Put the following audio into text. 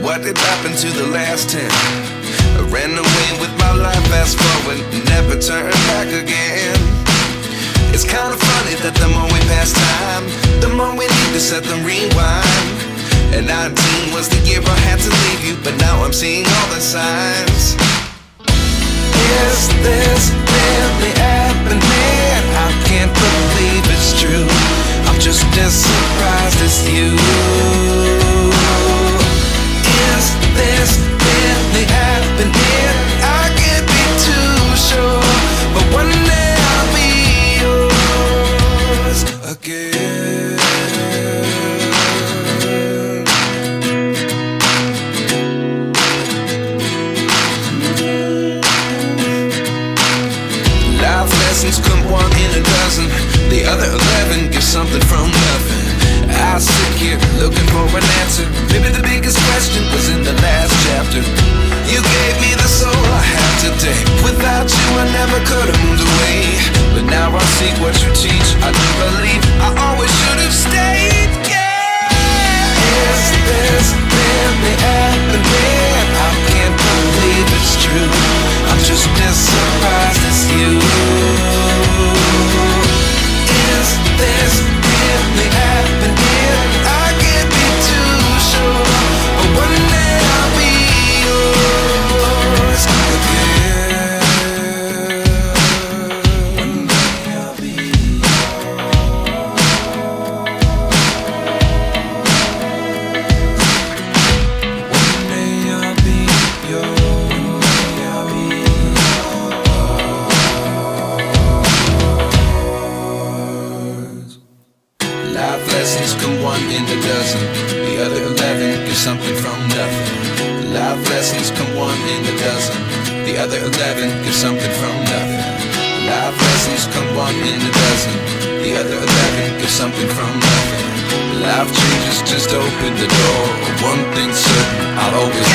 what did happen to the last 10? I ran away with my life, fast forward, never turn back again. It's kind of funny that the more we pass time, the more we need to set them rewind. And 19 was the year I had to leave you, but now I'm seeing all the signs. Is this really happening? I can't believe it's true. I'm just as surprised as you. Is this really happening? I can't be too sure, but one day I'll be yours again. Life lessons come one in a dozen, the other 11 give something from nothing. I sit here looking for an answer. Maybe the biggest question was in the last chapter. You gave me the soul I have today. Without you I never could have moved away. But now I see what you teach. I do believe I always should have stayed. Yeah. Is this really happening? I can't believe it's true. I'm just as surprised as you. Is this really happening? I can't be too sure, but one day I'll be yours again. One day I'll be One day I'll be yours. Life lessons come one in a dozen, the other 11 give something from nothing. Life lessons come one in a dozen, the other 11 give something from nothing. Life lessons come one in a dozen, the other 11 give something from nothing. Life changes just open the door. One thing's certain, I'll always